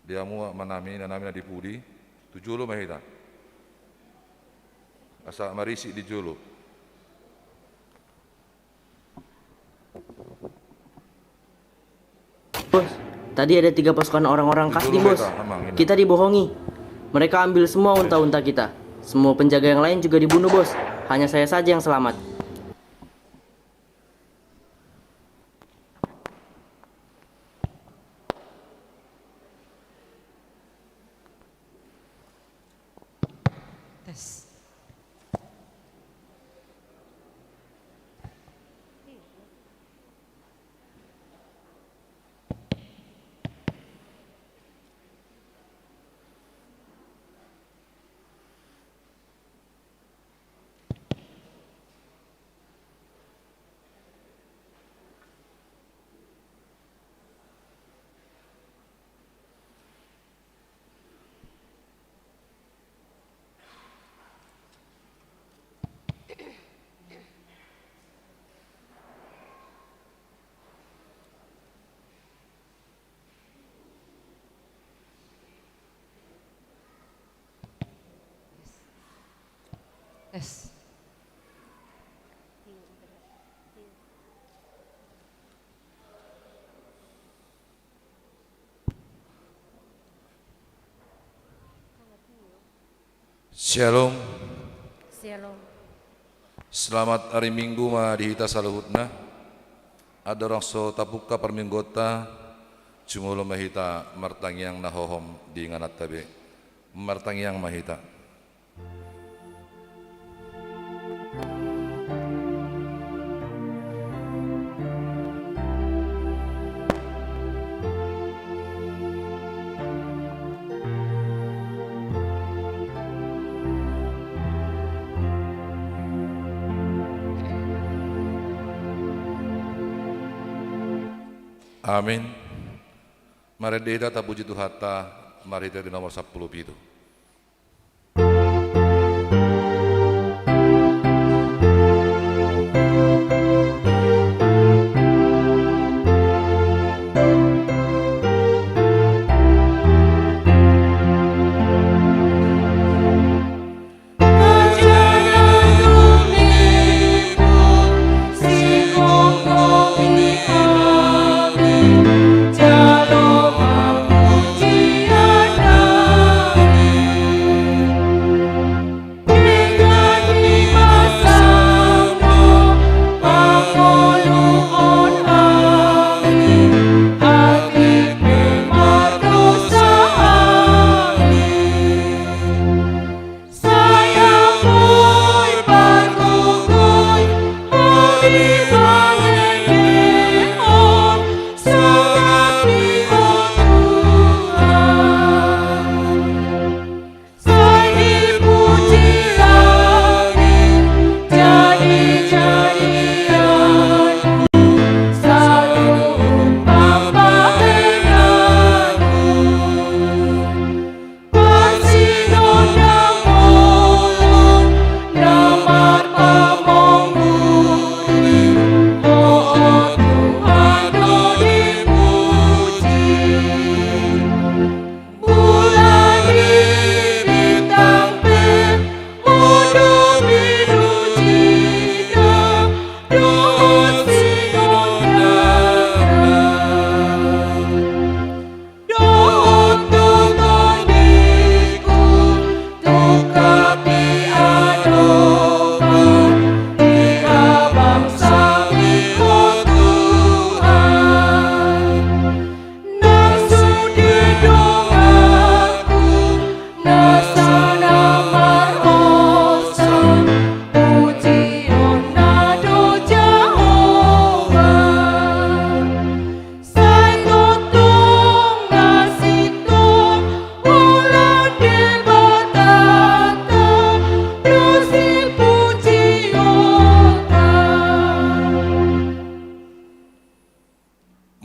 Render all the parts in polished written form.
Diamu manami na dipudi, tujulo mahita. Asa marisi di julu. Bos, tadi ada 3 pasukan orang-orang kasdi, bos. Kita dibohongi. Mereka ambil semua unta-unta kita. Semua penjaga yang lain juga dibunuh, bos. Hanya saya saja yang selamat. Tes. Tes. Shalom. Shalom. Selamat hari Minggu ma dihita saluhutna. Ada orang so tapuka perminggota cumulo mahita martangyang nahohom di nganat tabe. Martangyang mahita. Amin. Mari deda tapuji Tuhata, mari di nomor 10 itu.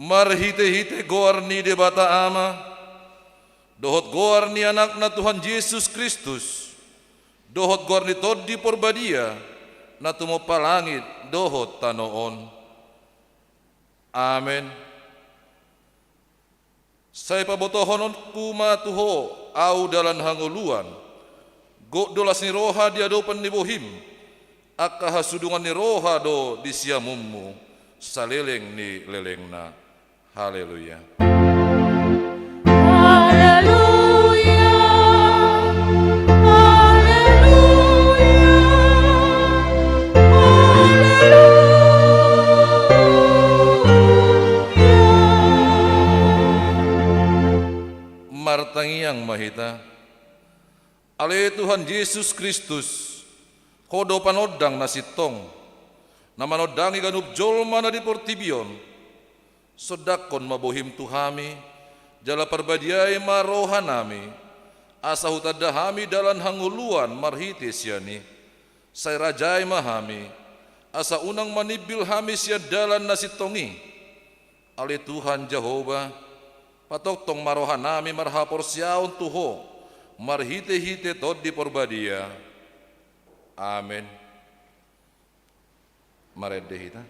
Marhite-hite goarni de bata ama, dohot goarni anak na Tuhan Yesus Kristus, dohot goarni todi porbadia, na tumo palangit dohot tanoon. Amen. Saya pabotohon kuma tuho au dalan hangoluan. Go dolas ni roha dia do pen ni bohim. Aka hasudungan ni roha do di siamummu. Saleleng ni lelengna. Haleluya. Martangiang mahita ale Tuhan Yesus Kristus kodo panodang nasitong na manodangi ganup jolma na di portibion sodakon mabohim tuhami jala perbadiai maroha nami asa hutadahami dalan hanguluan marhite siani say rajai mahami asa unang manibil hami sia dalan nasitongi ale Tuhan Jehovah patok tong maroha nami marhapor siaun tuho marhite-hite tod di porbadia. Amin. Marede hita.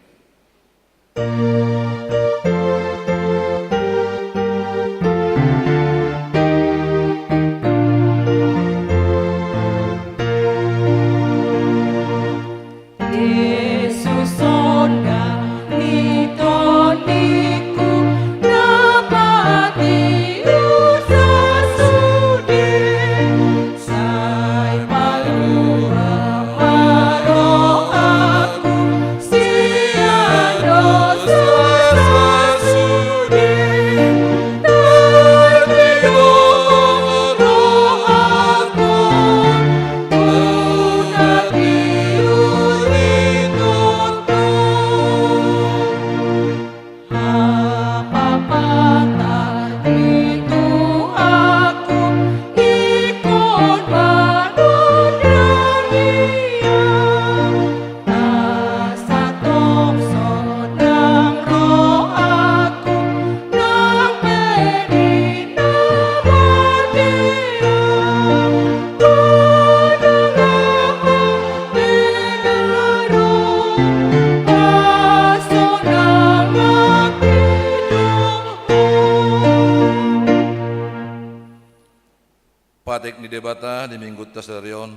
Patek ni debata di minggu tasarion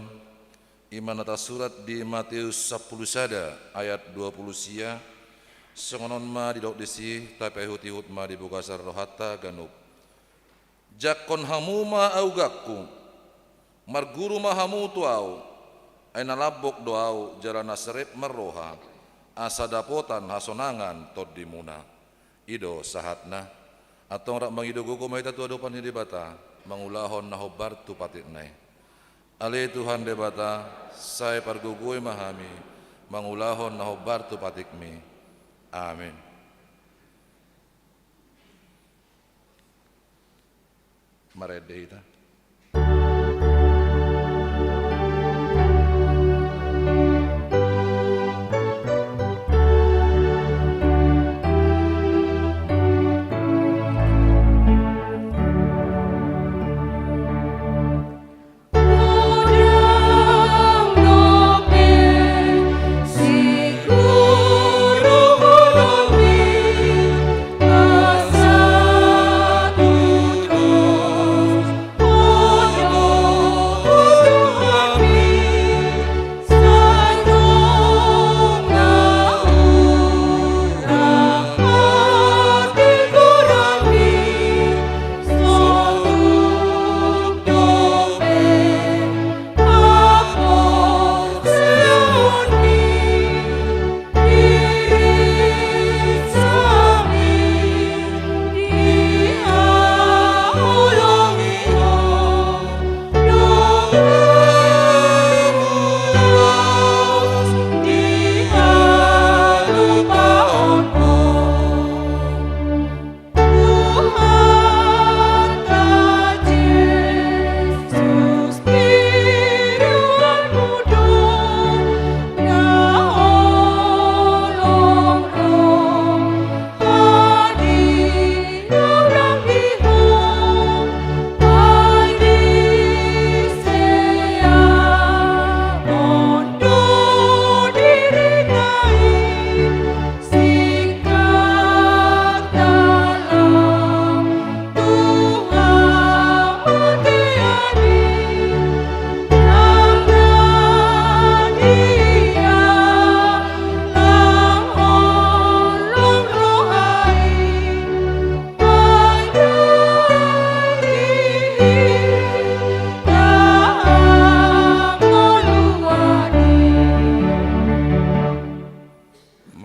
iman atas surat di Matius 10 sada ayat 20 sia songonon ma di dok desi tapi hut ma di bukasar rohata ganup jakon hamuma au gakku marguru mahamu tuau aina labok doau jalan nasrep meroha asa dapotan hasonangan tod dimuna ido sahatna atau rak mangido gogo maita tu adopan ni debata mangulahon nahobar tu patik nai. Ale Tuhan debata saya pargugui mahami mangulahon nahobar tu patik mi. Amin. Marede ita. Oh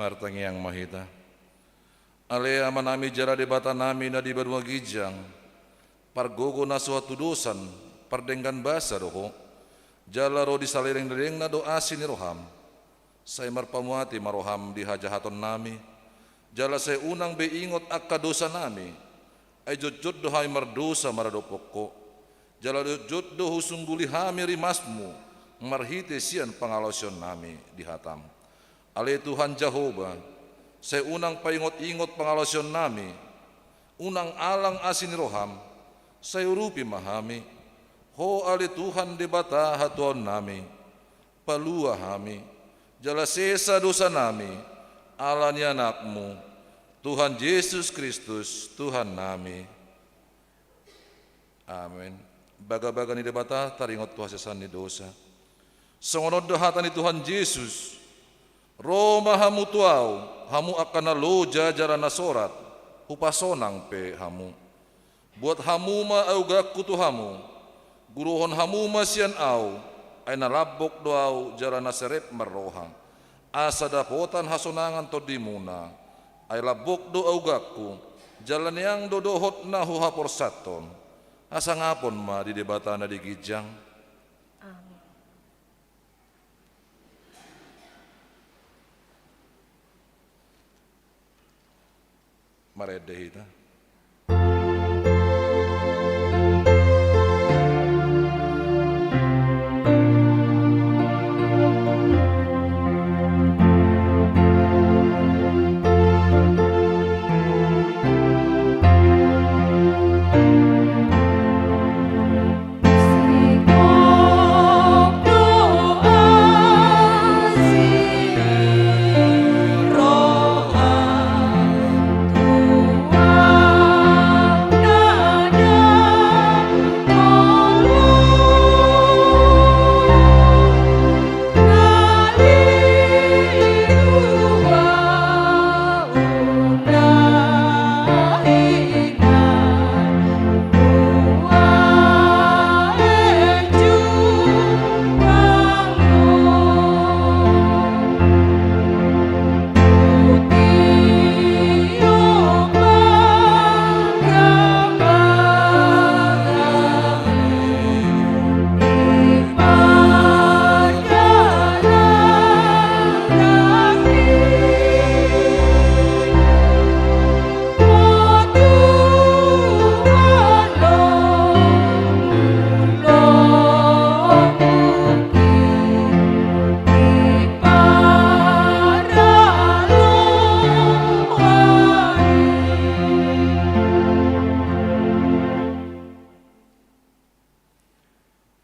martangi yang mahita. Alea manami jara debata nami na di badua gijang. Pargogo na suatu dosan, pardenggan basa doho. Jala ro di salireng-dereng na do asin ni roham. Saya marpamuati maroham di hajahaton nami. Jala saya unang beingot akka dosa nami. Ay jod do hay mardosa maradopokko. Jala jod do husungguli hami rimasmu. Marhite sian pangalosyon nami di hatam. Ale Tuhan Jehovah, saya unang paingot-ingot pangalosyon nami, unang alang asin roham, saya urupi mahami, ho ale Tuhan debata hatuan nami, palua hami, jala sesa dosa nami, alani anakmu, Tuhan Yesus Kristus, Tuhan nami. Amin. Baga-baga ni debata, taringot tuhasesan ni dosa. Songonod dahatan ni Tuhan Yesus, Roma hamu tuau, hamu akan naloja jara nasorat, hupasonang pe hamu. Buat hamu ma au gakku tu hamu, guruhon hamu ma sian au, ay nalabok doau jara naserep marroha. Asa dapotan hasonangan to dimuna, ay labok do au gakku, jalan yang dodohot na huhapor saton. Asa ngapon ma di debata na di gijang. Maredehita.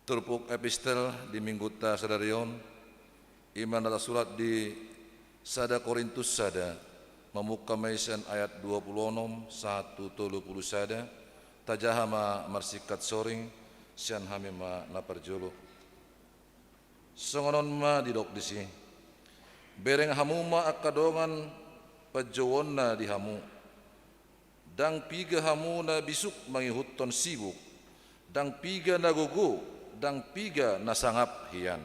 Turpuk epistel di minggu ta sadarion, iman data surat di sada Korintus sada, memuka maisan ayat 26 1 sada, tajahama marsikat soring, sian hamima naparjolo. Songonon ma didok disi, bereng hamuma akadongan pajawon na di hamu, dang piga hamu na bisuk mangihuton sibuk, dang piga na gugu, dang piga nasangap hian.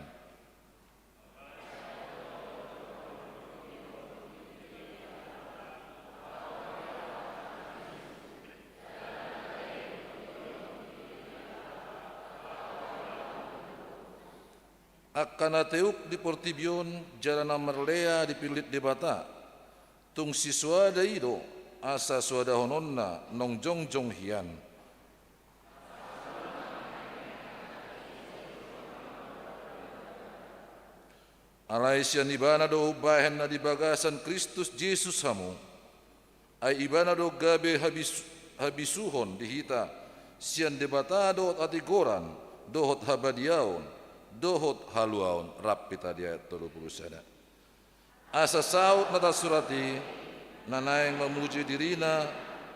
Akana teuk di portibion jarana merlea di pilit debata, tung siswa daido asa suada hononna nong jongjong hian. Alai sian ibana do bahen na di bagasan Kristus Yesus hamu, ay ibana do gabe habisuhon dihita, sian debata dohot atigoran, dohot habadiaon, dohot haluaon, rapita dia 30 sada. Asa saut nata surati, nanayang memuji dirina,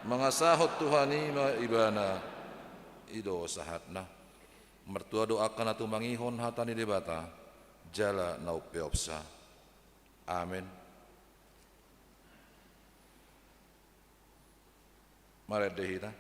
mangasahot Tuhani ma ibana, ido sahatna. Mertua doakan atu mangihon hatani debata, jala naupeopsa. Amin. Mari dehita.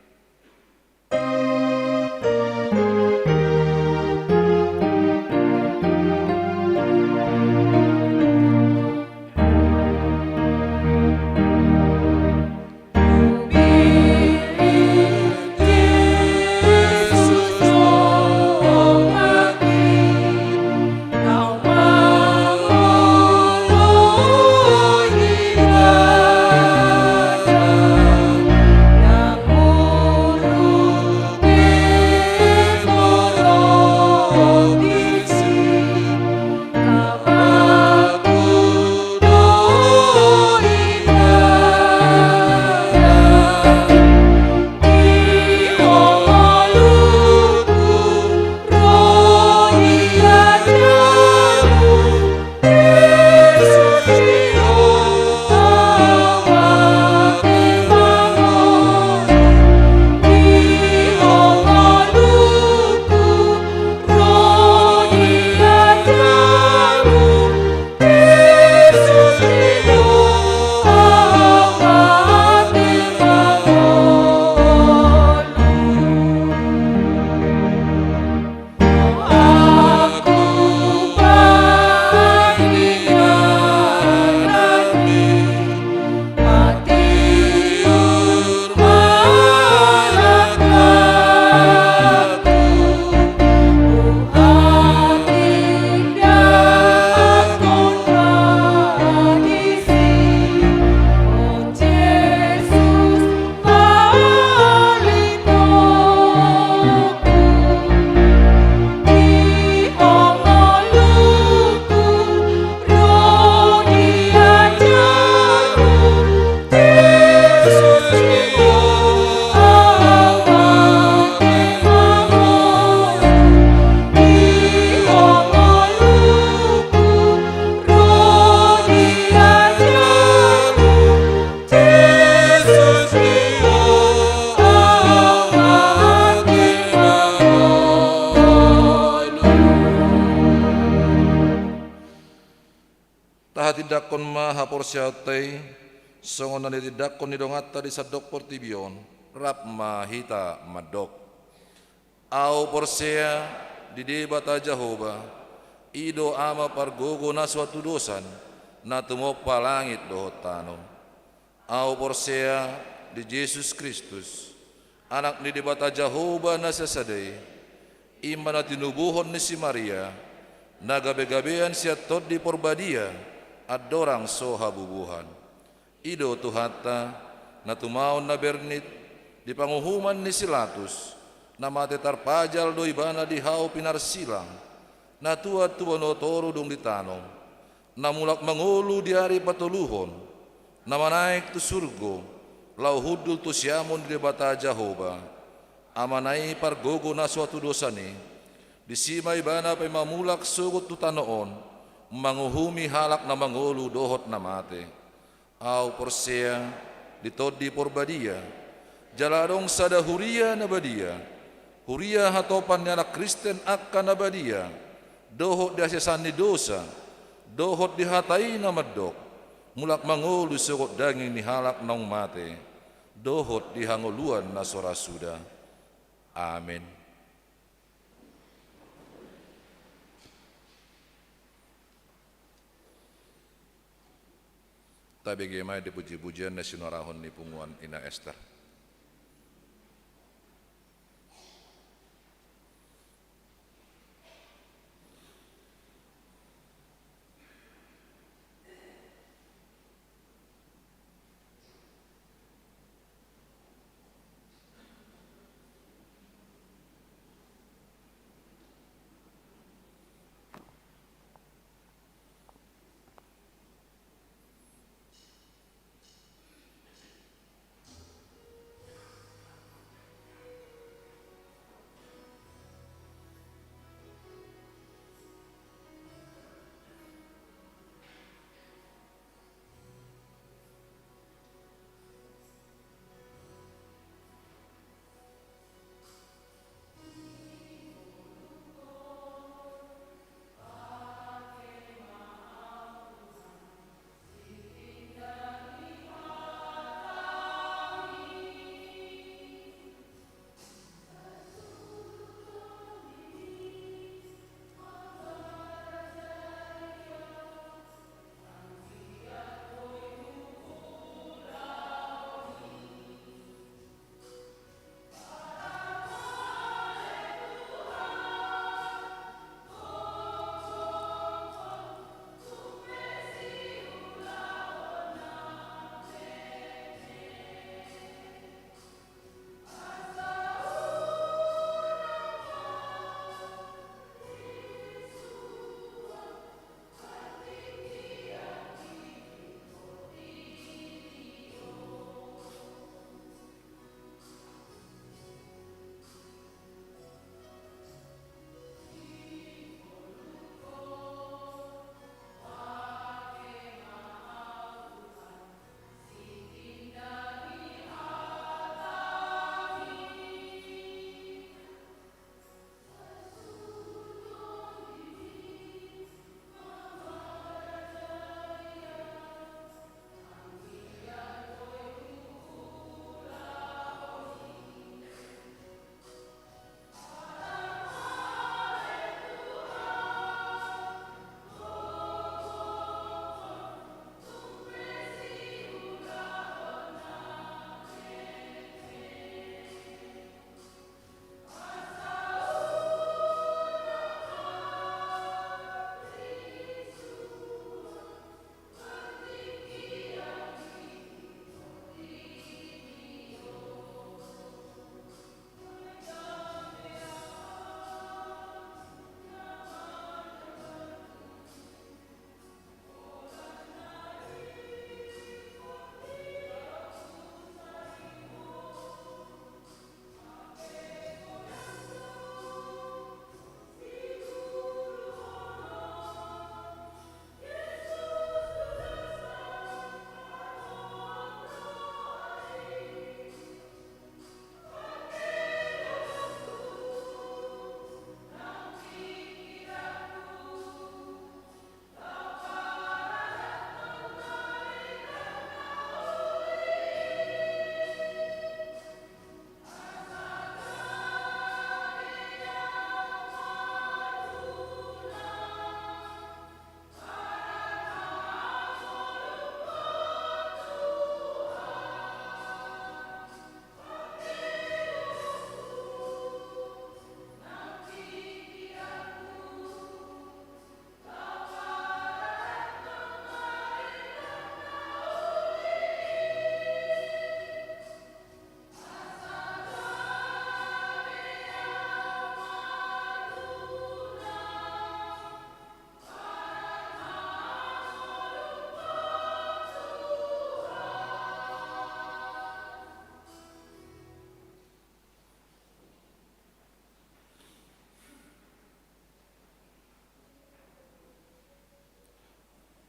dakon maha porsiatay, songon na dakon ni dongata di sadok portibion, rap mahita madok. Au porsia di debata Jehovah, ido ama pargogo na suatu dosan, na tumopa langit dohot tanong. Au porsia di Yesus Kristus, anak ni debata Jehovah na sasaday, iman na tinubuhon ni si Maria, na gabi-gabian siya tod di porbadia, at dorang soha bubuhan. Ido tuhata, na tumaon na bernit, di panguhuman ni Silatus, na matetarpajal do ibana di hao pinarsilang, na tuwa-tuwa no toro dong ditanong, na mulak mangulu di hari patuluhon, na manaik tu surgo, lau hudul tu siamon di bata Jehovah, amanai pargogo na suatu dosa ni, disimay bana pay mamulak sugot tu tanoon, manguhumi halak na mangulu dohot na mate. Au porsia ditod di porbadia, jaladong sada huria na badia, huria hatopan ni anak Kristen akka na badia, dohot di asyasan ni dosa, dohot di hatai na madok, mulak mangulu sugot daging ni halak nang mate, dohot di hanguluan na sorasuda. Amin. Tabi gemai dipuji-pujian na sinarahon ni punguan ina Esther.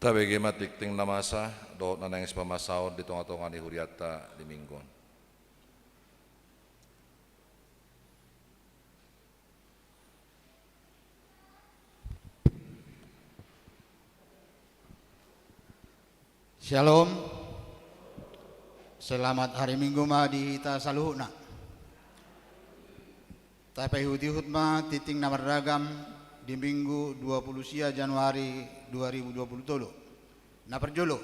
Kita bagaimana tikting namasa doot na nangis pamasaw di tunga-tunga ni Huriata di Minggon. Shalom. Selamat hari Minggu ma di hita saluhna. Tapai hut ma titing namar ragam di Minggu 20 Januari 2020. Na perjolo.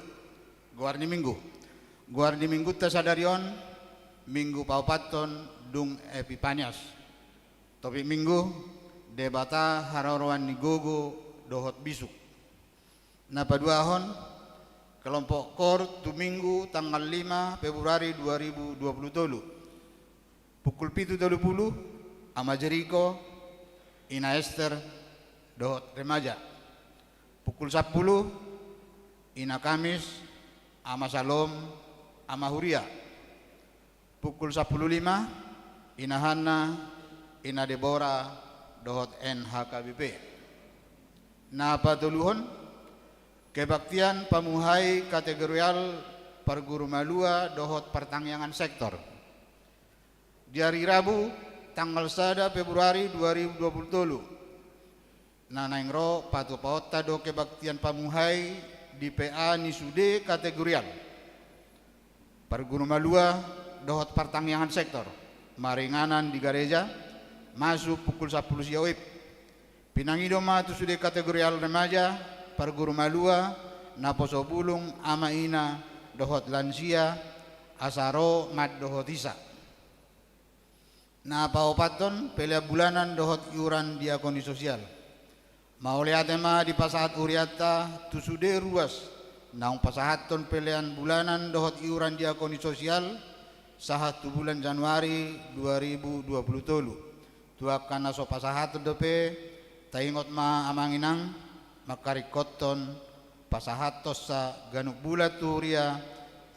Guar ni Minggu. Guar ni Minggu ta sadarion Minggu paupaton dung Epipanias. Topik Minggu debata hararuan ni gogo dohot bisuk. Na paduahon kelompok KOR tu Minggu tanggal 5 Februari 2020 pukul 7.30 ama Jeriko Ina Esther dohot remaja pukul 10 Ina Kamis ama Salom ama Huria pukul 10.05 Ina Hana Ina Deborah dohot NHKBP. Na patuluhon kebaktian pamuhai kategorial perguru malua dohot pertangyangan sektor. Di hari Rabu tanggal 1 Februari 2020. Nanaingro patu paota do kebaktian pamuhai di PA Nisude kategorial. Perguru malua dohot pertangyangan sektor. Maringanan di gereja masuk pukul 10 siawip. Pinangidoma tu sude kategorial remaja perguru malua naposo bulung ama ina dohot lansia asaro mad dohot isa. Na paupaton pelea bulanan dohot iuran diakoni sosial. Mauliatema di pasahat uriata tusude ruas naung pasahaton pelean bulanan dohot iuran diakoni sosial sahatu bulan Januari 2020. Tuakan naso pasahat dope taingot ma amanginang makarikoton pasahatos sa ganuk bulat turia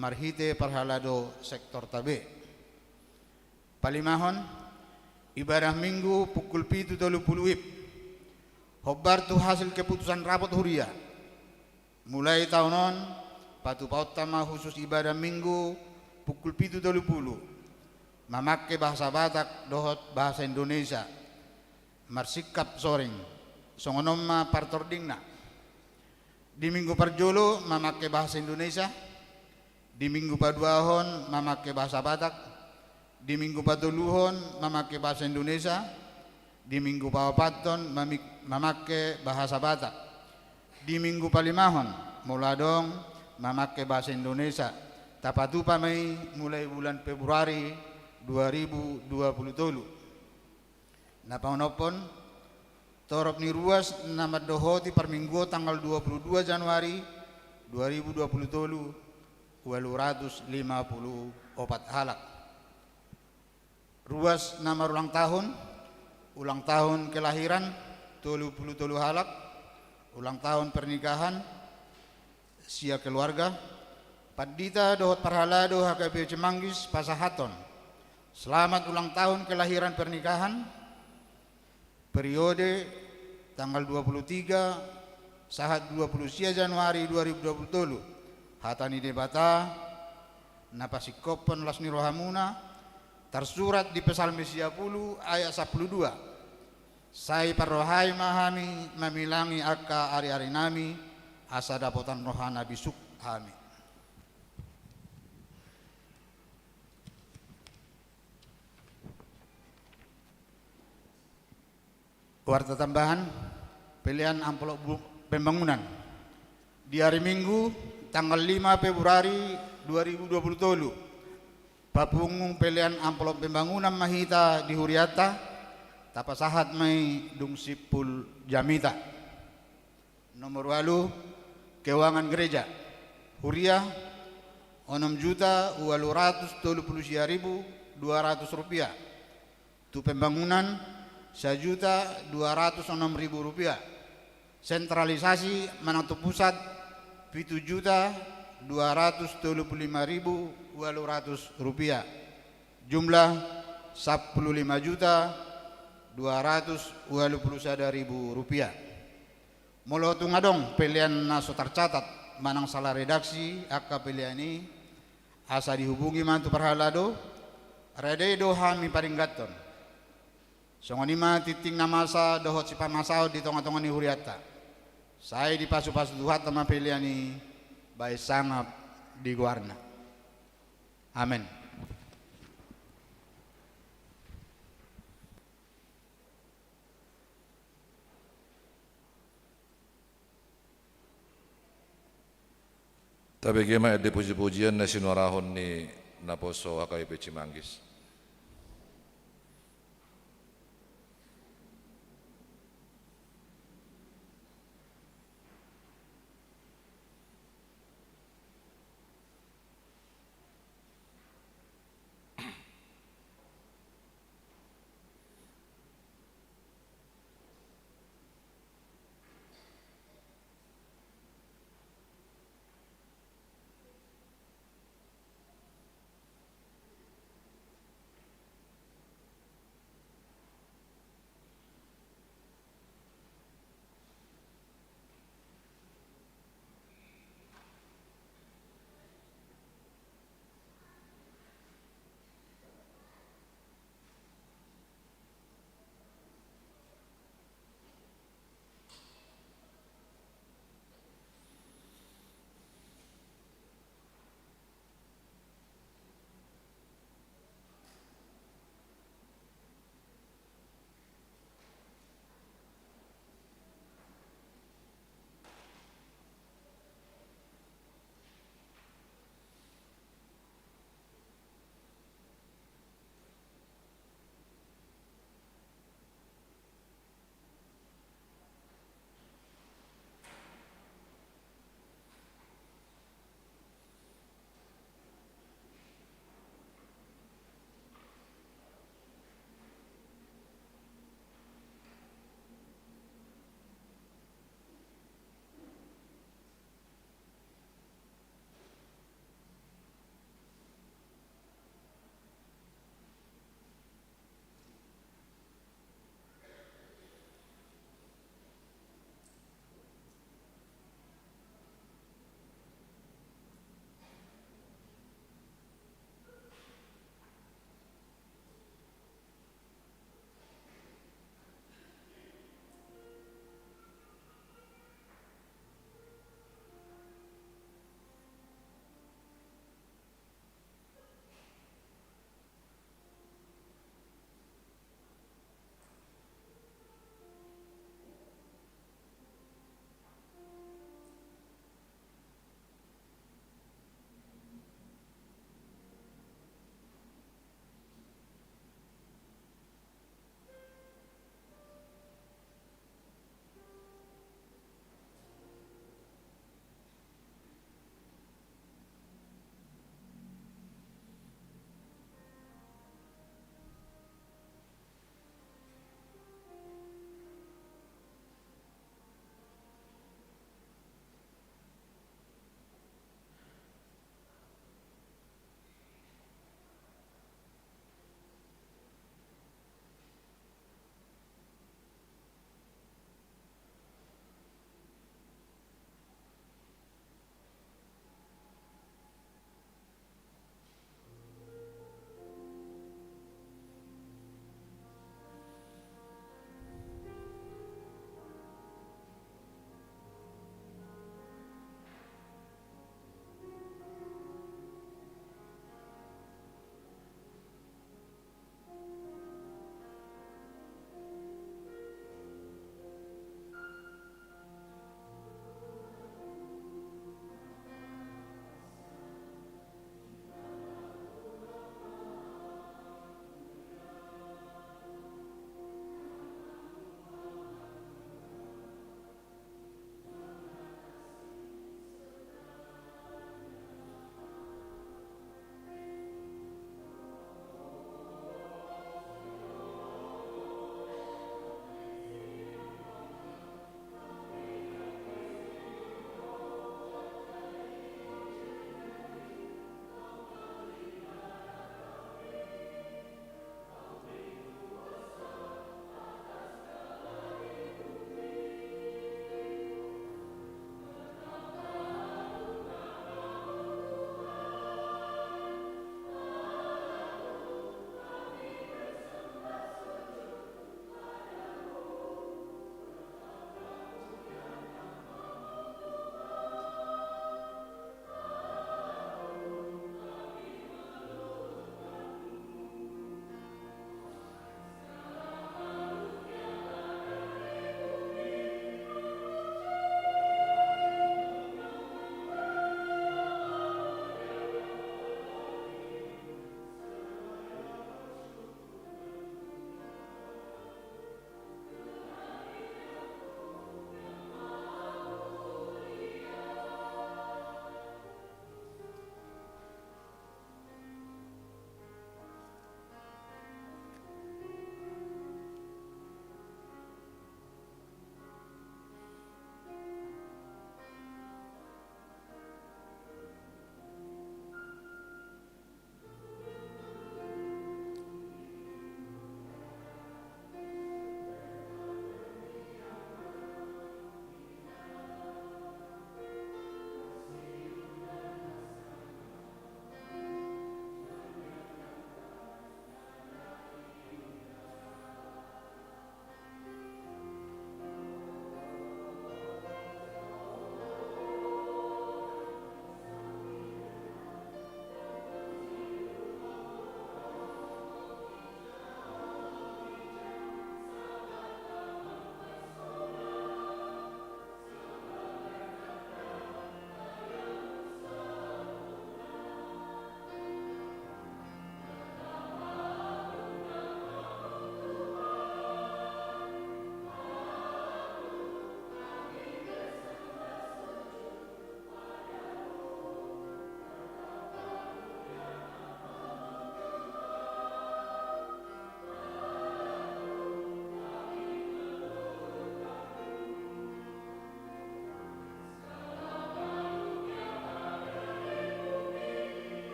marhite parhalado sektor tabe. Palimahon ibadah Minggu pukul 7.30 WIB. Hobar tu hasil keputusan rapat huria. Mulai tahunon patu pautama khusus ibadah Minggu pukul 7.30 memakai bahasa Batak dohot bahasa Indonesia marsikap soring songonoma partordingna. Di Minggu parjolo memakai bahasa Indonesia, di Minggu paduahon memakai bahasa Batak, di Minggu patuluhon memakai bahasa Indonesia, di Minggu pawapaton memakai bahasa Batak, di Minggu palimahon muladong memakai bahasa Indonesia. Tapatu pamai mulai bulan Februari 2020. Napaunopon torop ni ruas nama dohoti per minggu tanggal 22 Januari 2020 254 halak. Ruas nama ulang tahun kelahiran 33 halak, ulang tahun pernikahan sia keluarga Padita dohot parhalado HKB Cemanggis Pasahaton. Selamat ulang tahun kelahiran pernikahan periode tanggal 23 sahat 20 Januari 2020 hatani debata napasikopon lasni rohamuna tersurat di Psalm 10 ayat 12 sai parrohai mahami mamilangi akka ari-ari nami asa dapotan rohana bisuk hami. Warta tambahan pilihan amplop pembangunan di hari Minggu tanggal 5 Februari 2020 papungung pilihan amplop pembangunan mahita di Huriata tapasahat mai dung sipul jamita. Nomor 8 keuangan gereja Huria 6.830.200 rupiah. Tu pembangunan 1.206.000 rupiah. Sentralisasi Manatu Pusat 7.235.200 rupiah. Jumlah 15.221.000 rupiah. Molo tungadong pilihan na so tercatat manang salah redaksi akka pilihan ini asa dihubungi mantu perhalado rede do hami paringgaton songonima titing namasa dohot si pamasao di tonga-tonga ni huriata saya di pasu-pasu tuhat sama pilihan ini baik sangap di guarna amin. Tapi gema de puji-pujian na sinwarahon ni Naposo HKBP Cimanggis.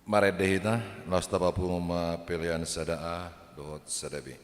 Mare dehita, lasta papu ma pilihan sadaa, dohot sadabi.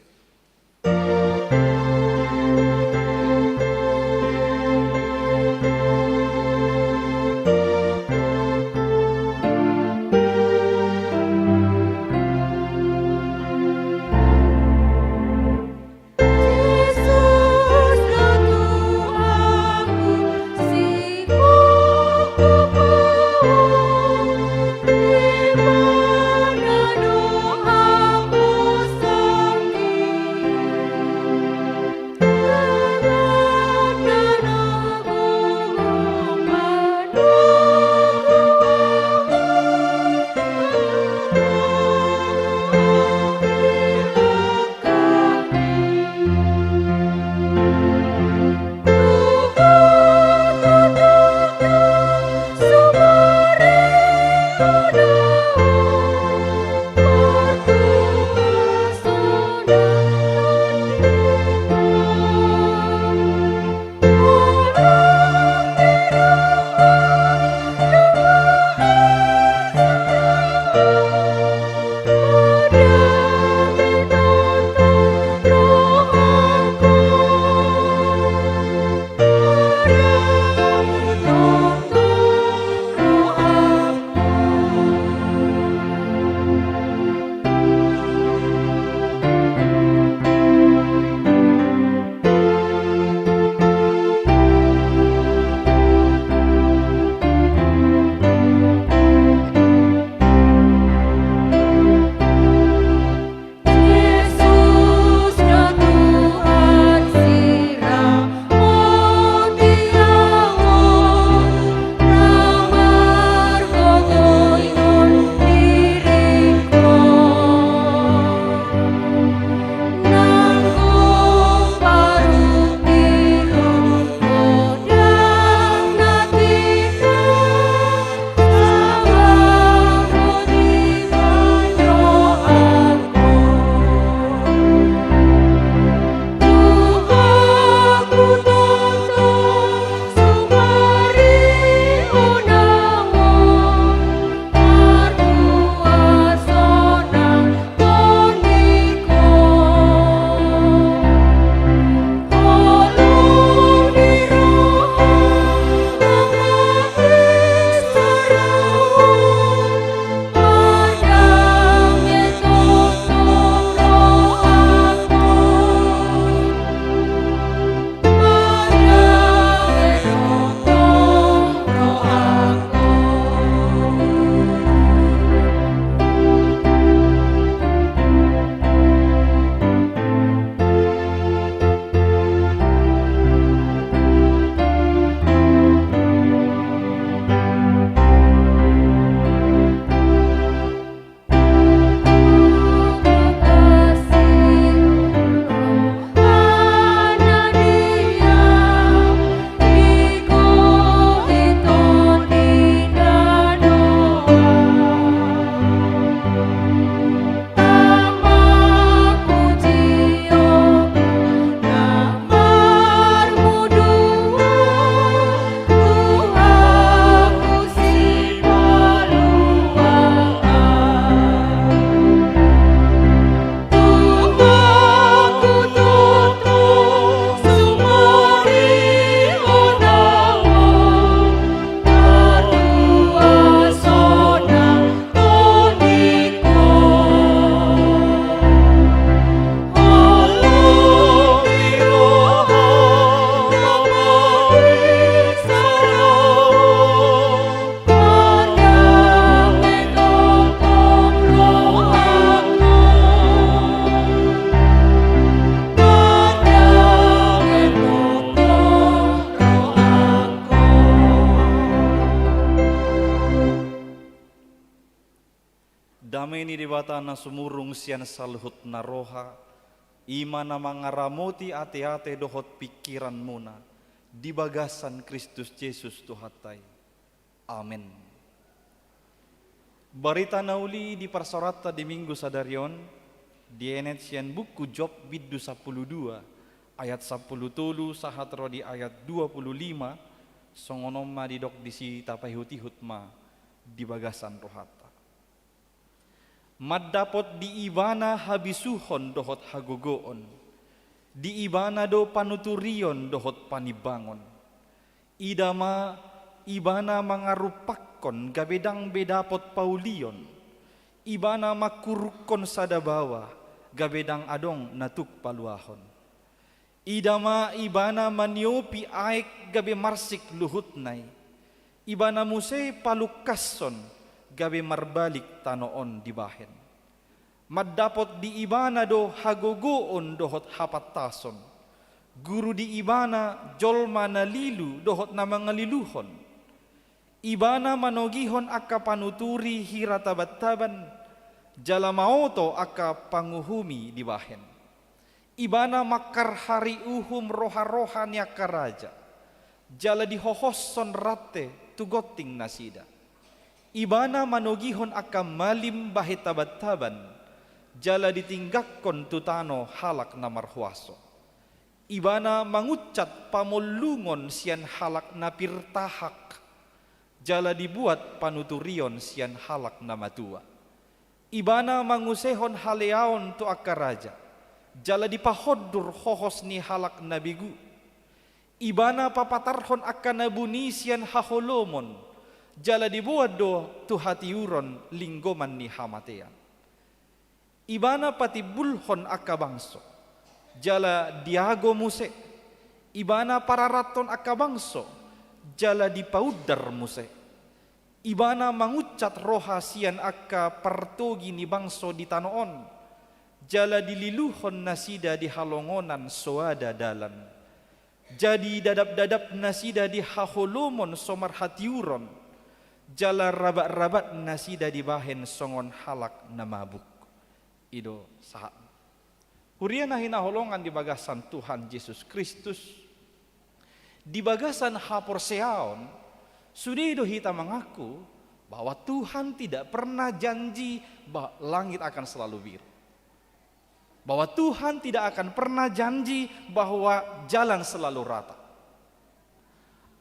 Damai ni dibata na sumurung sian saluhut na roha, ima na mangaramoti ate-ate dohot pikiran muna, di bagasan Kristus Yesus Tuhatai. Amin. Barita nauli di parsorata di minggu sadarion, di enet sian buku Job biddu 12, ayat 10 sahat rodi ayat 25, songonom ma didok disi tapai hutihut ma di bagasan rohata. Maddapot di ibana habisuhon dohot hagogoon. Di ibana do panuturion dohot panibangon. Idama ibana mangarupakkon gabedang bedapot paulion. Ibana makurukon sadabawa gabedang adong natuk paluahon. Idama ibana maniopi aek gabe marsik luhutnay. Ibana musay palukasson gabe marbalik tanoon di bahen. Maddapot di ibana do hagogoon dohot hapatason. Guru di ibana jolma nalilu dohot na mangaliluhon. Ibana manogihon aka panuturi hiratabat-taban. Jala maoto aka panguhumi di bahen. Ibana makar hari uhum roha-roha niya karaja. Jala dihohosson rate tugoting nasida. Ibana manogihon aka malim bahitabat-taban. Jala ditinggakkon tutano halak na marhuaso. Ibana mangucat pamulungon sian halak na pirtahak. Jala dibuat panuturion sian halak na matua. Ibana mangusehon haleaon tu akaraja. Jala dipahodur hohos ni halak na bigu. Ibana papatarhon akan nabuni sian haholomon. Jala dibuat do tu hatiuron linggoman ni hamatean. Ibana patibulhon akabangso. Jala diago muse. Ibana pararaton akabangso. Jala dipaudar muse. Ibana mangucat roha sian akka partogi ni bangso di tanoon. Jala dililuhon nasida di halongonan soada dalan. Jadi dadap-dadap nasida di haholomon somar hatiuron. Jala rabat-rabat nasida di bahen songon halak na mabuk. Ido saat. Hurian na hinaholongan di bagasan Tuhan Yesus Kristus. Di bagasan haporseaon, sudah itu kita mengaku bahwa Tuhan tidak pernah janji bahwa langit akan selalu biru. Bahwa Tuhan tidak akan pernah janji bahwa jalan selalu rata.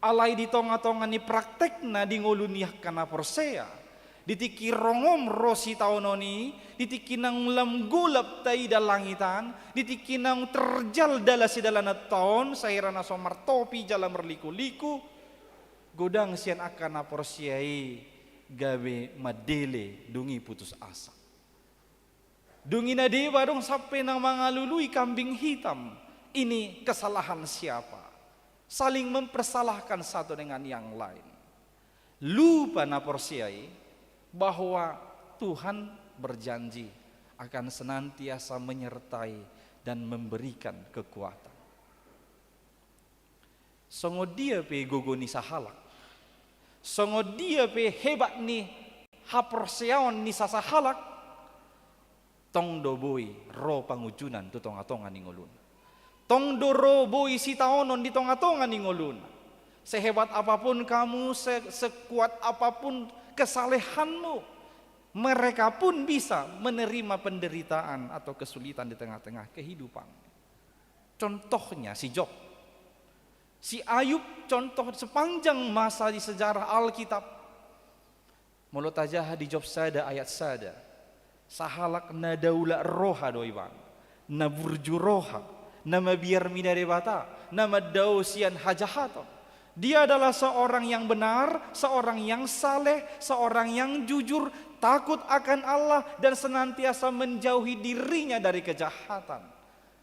Alai di tonga-tonga ni praktekna di ngoluniah kana porsea. Ditiki rongom rosi taononi, ditiki nang lam gulap tai dalangitan, ditiki nang terjal dala si dalana taon, sairana somar topi jala merliku-liku, godang sian akan aporsiai gawe madele dungi putus asa. Dungi na dewa dong sampai nang mangalului kambing hitam. Ini kesalahan siapa? Saling mempersalahkan satu dengan yang lain. Lupa naporsiai bahwa Tuhan berjanji akan senantiasa menyertai dan memberikan kekuatan. Songo dia pe gogoni sahalak. Songo dia pe hebat ni haporseaon ni sasahalak. Tong do boy ro pangujunan tu tonga-tonga ni ngolun. Tong do ro boy sitaonon di tonga-tonga ni ngolun. Sehebat apapun kamu, sekuat apapun kesalehanmu, mereka pun bisa menerima penderitaan atau kesulitan di tengah-tengah kehidupan. Contohnya si Job, si Ayub, contoh sepanjang masa di sejarah Alkitab. Mulut aja di Job sada ayat sada, sahalak na daula roha doiban, na burju roha, nama biar minare bata, nama dausian hajahaton. Dia adalah seorang yang benar, seorang yang saleh, seorang yang jujur, takut akan Allah dan senantiasa menjauhi dirinya dari kejahatan.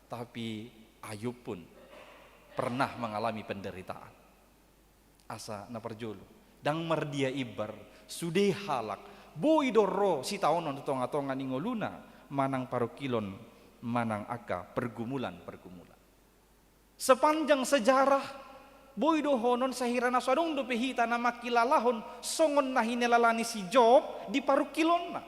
Tapi Ayub pun pernah mengalami penderitaan. Asa naparjolo, dang mardia ibar, sude halak, boi doro si taonon tonga-tonga ningoluna, manang parokilon, manang aka pergumulan-pergumulan. Sepanjang sejarah boy dohonon sahirana sadong do pehita na makilalahon songon na hinelalani si Job di parukilon na.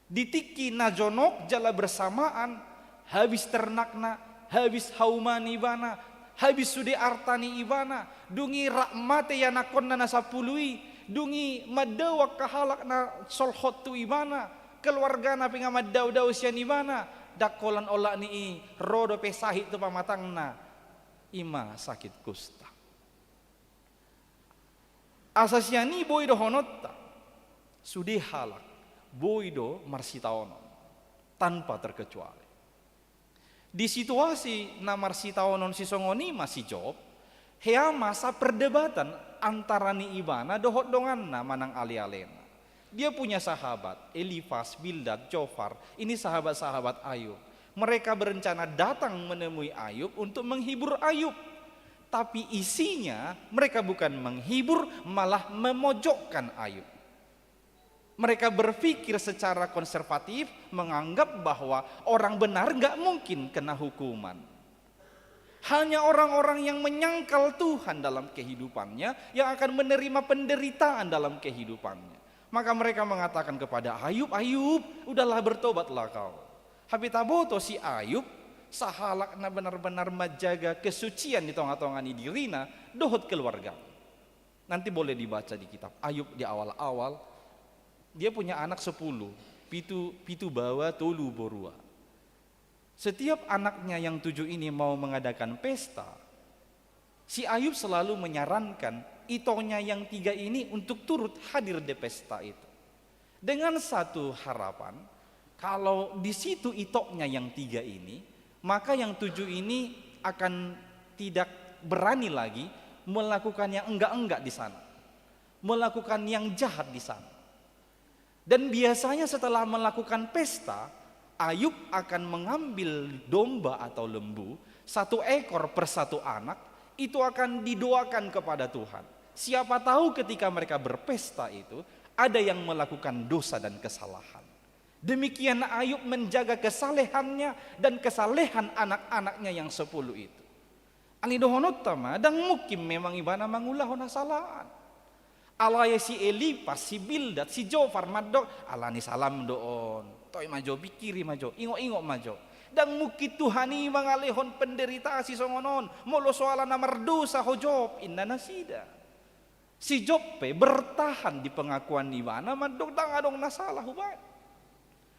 Ditiki na jonok jala bersamaan, habis ternak na, habis haumani ibana, habis sude artani ibana, dungi rakmate yanakon na nasapului, dungi madawak kahalak na solhot tu ibana, keluarga na pinga madaw-daw siya ibana, dakolan ola ni rodo pesahit tu pamatang na. Ima sakit kusta. Asasyani boy dohonotta. Sudi halak. boido marsitaonon tanpa terkecuali. Di situasi na marsitaonon si songoni masih job, hea masa perdebatan antara ni ibana dohot dongan na manang ali-alena. Dia punya sahabat Elifas, Bildad, Jofar. Ini sahabat-sahabat Ayub. Mereka berencana datang menemui Ayub untuk menghibur Ayub. Tapi isinya mereka bukan menghibur, malah memojokkan Ayub. Mereka berpikir secara konservatif, menganggap bahwa orang benar gak mungkin kena hukuman. Hanya orang-orang yang menyangkal Tuhan dalam kehidupannya yang akan menerima penderitaan dalam kehidupannya. Maka mereka mengatakan kepada Ayub, Ayub, udahlah bertobatlah kau. Habitaboto si Ayub, sahalakna benar-benar menjaga kesucian di tengah-tengah dirina, dohot keluarga. Nanti boleh dibaca di kitab Ayub di awal-awal. Dia punya anak 10, pitu bawa tolu borua. Setiap anaknya yang 7 ini mau mengadakan pesta, si Ayub selalu menyarankan itonya yang 3 ini untuk turut hadir di pesta itu. Dengan satu harapan, kalau di situ itoknya yang 3 ini, maka yang 7 ini akan tidak berani lagi melakukan yang enggak-enggak di sana, melakukan yang jahat di sana. Dan biasanya setelah melakukan pesta, Ayub akan mengambil domba atau lembu, 1 ekor per 1 anak, itu akan didoakan kepada Tuhan. Siapa tahu ketika mereka berpesta itu, ada yang melakukan dosa dan kesalahan. Demikian Ayub menjaga kesalehannya dan kesalehan anak-anaknya yang 10 itu. Ali dohonotama dan mukim memang ibana mangulahon salaan. Alaya si Elifas, si Bildad, si Jofar, madok, alani salam doon. Toy majo, bikiri majo, ingo-ingo majo. Dan mukit Tuhani mangalehon penderita si songonon. Molo soalan namar dosa ho Job, inna nasida. Si Job bertahan di pengakuan ibana, madok dang adong nasalah hubat.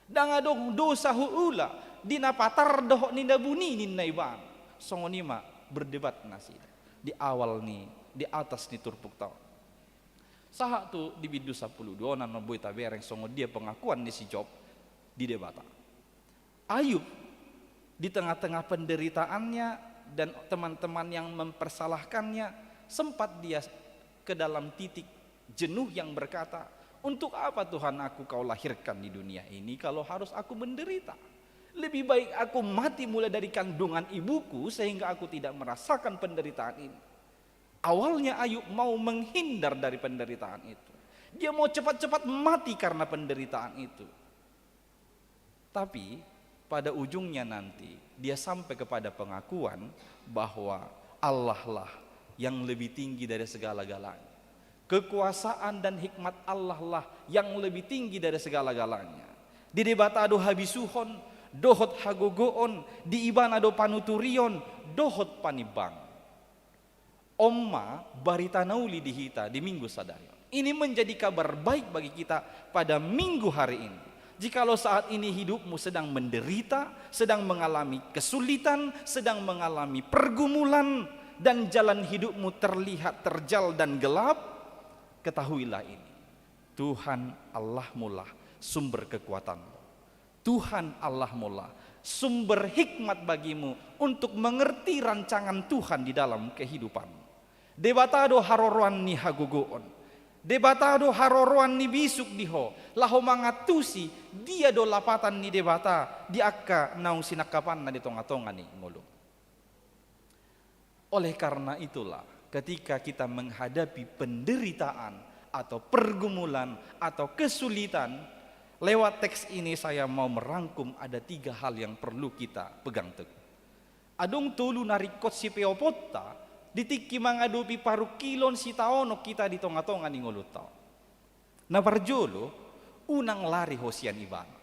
Dang adong dosa huula, dinapatar doh ninda buni ninna ibana. Songonima berdebat nasida. Di awal nih, di atas nih turpuk tahun. Saha tu di bidu 10 nan boy tabereng songo dia pengakuan di si Job di debata. Ayub di tengah-tengah penderitaannya dan teman-teman yang mempersalahkannya, sempat dia ke dalam titik jenuh yang berkata, untuk apa Tuhan aku kau lahirkan di dunia ini kalau harus aku menderita? Lebih baik aku mati mulai dari kandungan ibuku sehingga aku tidak merasakan penderitaan ini. Awalnya Ayub mau menghindar dari penderitaan itu. Dia mau cepat-cepat mati karena penderitaan itu. Tapi pada ujungnya nanti dia sampai kepada pengakuan bahwa Allah lah yang lebih tinggi dari segala-galanya. Kekuasaan dan hikmat Allah lah yang lebih tinggi dari segala-galanya. Di debatado habisuhon, dohot hagogoon, di ibanado panuturion, dohot panibang. Omma barita nauli dihita di minggu sadarion. Ini menjadi kabar baik bagi kita pada minggu hari ini. Jikalau saat ini hidupmu sedang menderita, sedang mengalami kesulitan, sedang mengalami pergumulan, dan jalan hidupmu terlihat terjal dan gelap, ketahuilah ini. Tuhan Allahmu lah sumber kekuatanmu. Tuhan Allahmu lah sumber hikmat bagimu untuk mengerti rancangan Tuhan di dalam kehidupanmu. Debatado haroroan ni hagugoon. Debatado haroroan ni bisuk diho. Laho mangatusi dia do lapatan ni debata di akka naung sinakapan na di tonga-tonga ni ngolo. Oleh karena itulah ketika kita menghadapi penderitaan atau pergumulan atau kesulitan, lewat teks ini saya mau merangkum ada 3 hal yang perlu kita pegang teguh. Adong tulu narikot si peopota ditiki mangadupi paru kilon si taono kita di tonga-tonga ni ngolutao. Na parjolo unang lari hosian ibana.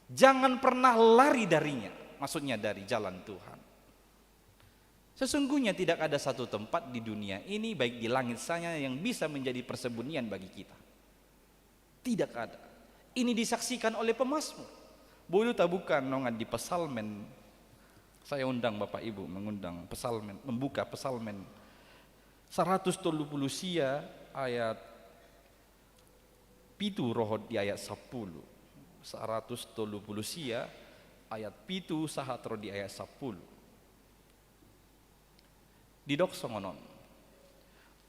Jangan pernah lari darinya, maksudnya dari jalan Tuhan. Sesungguhnya tidak ada satu tempat di dunia ini baik di langit sana yang bisa menjadi persembunyian bagi kita. Tidak ada. Ini disaksikan oleh pemazmur. Bulu tabukan nongan di pesalmen. Saya undang Bapak Ibu mengundang pesalmen, membuka pesalmen 130 sia ayat pitu rohot di ayat 10. 130 sia ayat pitu sahatro di ayat 10. Didok songonon.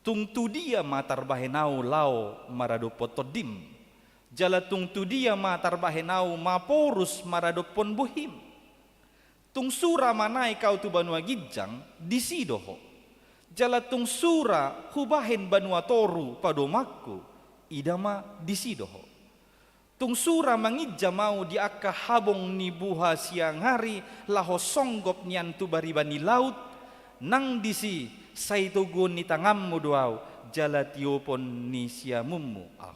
Tungtu dia matar bahenau lau marado potodim. Jala tungtu dia matar bahenau maporus marado pon buhim. Tung sura manai kau tu banua gijang disidoho. Jala tung sura hubahen banua toru padomaku idama disidoho. Tung sura mangija mau di akka habong ni buha siang hari laho songgop nian tu baribani laut nang disi saitugun ni tangammu doau jala tiopon ni siamummu au.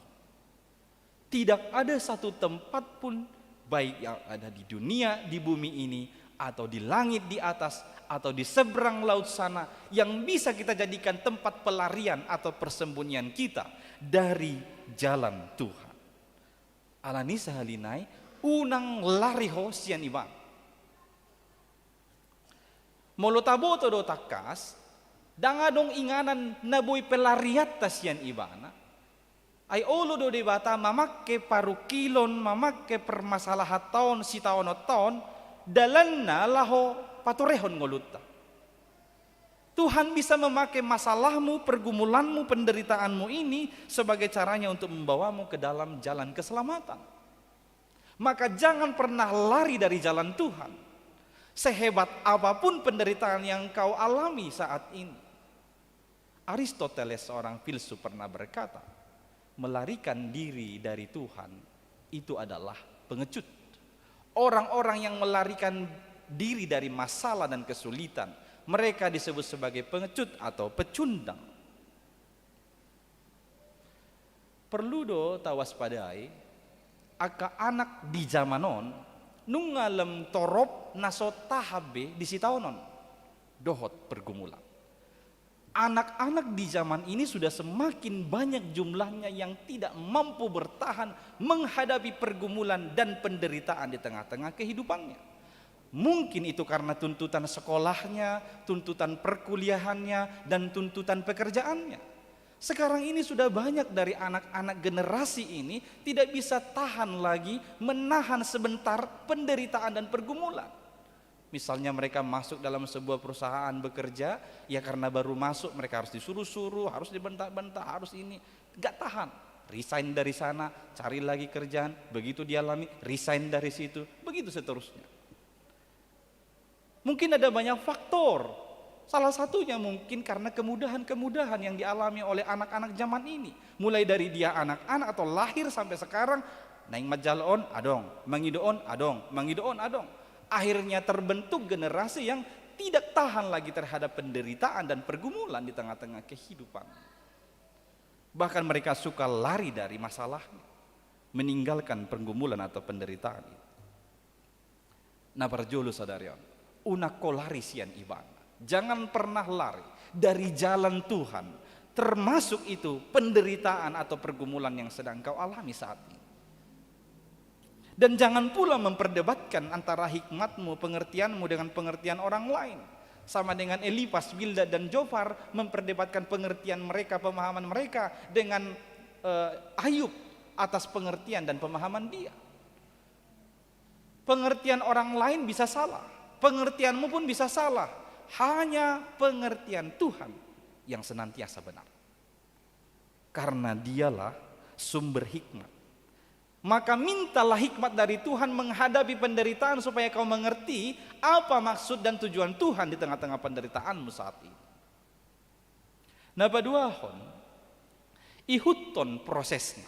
Tidak ada satu tempat pun baik yang ada di dunia, di bumi ini, atau di langit di atas, atau di seberang laut sana yang bisa kita jadikan tempat pelarian atau persembunyian kita dari jalan Tuhan. Alani sahalinai unang lariho sian ibang. Molotabo todo takas dangadong inganan naboy pelariat tasian ibana. Ay olo do de bata mamakke parukilon mamakke permasalahan taon si taon dalan na laho paturehon ngoluta. Tuhan bisa memakai masalahmu, pergumulanmu, penderitaanmu ini sebagai caranya untuk membawamu ke dalam jalan keselamatan. Maka jangan pernah lari dari jalan Tuhan. Sehebat apapun penderitaan yang kau alami saat ini. Aristoteles seorang filsuf pernah berkata, melarikan diri dari Tuhan itu adalah pengecut. Orang-orang yang melarikan diri dari masalah dan kesulitan, mereka disebut sebagai pengecut atau pecundang. Perlu do tawaspadai, aka anak di zamanon nungalem torop naso tahabe di sitaonon dohot pergumulan. Anak-anak di zaman ini sudah semakin banyak jumlahnya yang tidak mampu bertahan menghadapi pergumulan dan penderitaan di tengah-tengah kehidupannya. Mungkin itu karena tuntutan sekolahnya, tuntutan perkuliahannya, dan tuntutan pekerjaannya. Sekarang ini sudah banyak dari anak-anak generasi ini tidak bisa tahan lagi menahan sebentar penderitaan dan pergumulan. Misalnya mereka masuk dalam sebuah perusahaan bekerja, ya karena baru masuk mereka harus disuruh-suruh, harus dibentak-bentak, harus ini, gak tahan. Resign dari sana, cari lagi kerjaan, begitu dialami, resign dari situ, begitu seterusnya. Mungkin ada banyak faktor, salah satunya mungkin karena kemudahan-kemudahan yang dialami oleh anak-anak zaman ini. Mulai dari dia anak-anak atau lahir sampai sekarang, naing majalon adong, mangidoon adong, mangidoon adong. Akhirnya terbentuk generasi yang tidak tahan lagi terhadap penderitaan dan pergumulan di tengah-tengah kehidupan. Bahkan mereka suka lari dari masalahnya, meninggalkan pergumulan atau penderitaan itu. Nah perjulu sadarion, unako lari sian ibana. Jangan pernah lari dari jalan Tuhan, termasuk itu penderitaan atau pergumulan yang sedang kau alami saat ini. Dan jangan pula memperdebatkan antara hikmatmu, pengertianmu dengan pengertian orang lain. Sama dengan Elipas, Bildad dan Jofar memperdebatkan pengertian mereka, pemahaman mereka dengan Ayub atas pengertian dan pemahaman dia. Pengertian orang lain bisa salah, pengertianmu pun bisa salah. Hanya pengertian Tuhan yang senantiasa benar. Karena dialah sumber hikmat. Maka mintalah hikmat dari Tuhan menghadapi penderitaan supaya kau mengerti apa maksud dan tujuan Tuhan di tengah-tengah penderitaanmu saat ini. Nah paduahon, ihuton prosesnya.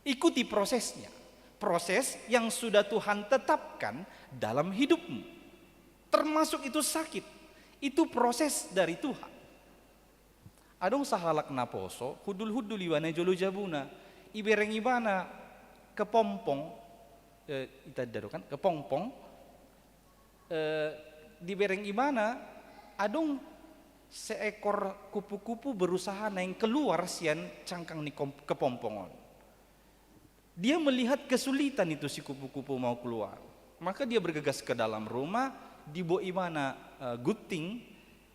Ikuti prosesnya. Proses yang sudah Tuhan tetapkan dalam hidupmu. Termasuk itu sakit. Itu proses dari Tuhan. Adong sahalak naposo, hudul-hudul iwana jolo jabuna. Ibereng ibana kepompong, kita darukan kepompong, di bereng ibana, adong seekor kupu-kupu berusaha naik keluar sian cangkang ni kepompongon. Dia melihat kesulitan itu si kupu-kupu mau keluar, maka dia bergegas ke dalam rumah, dibo ibana guting,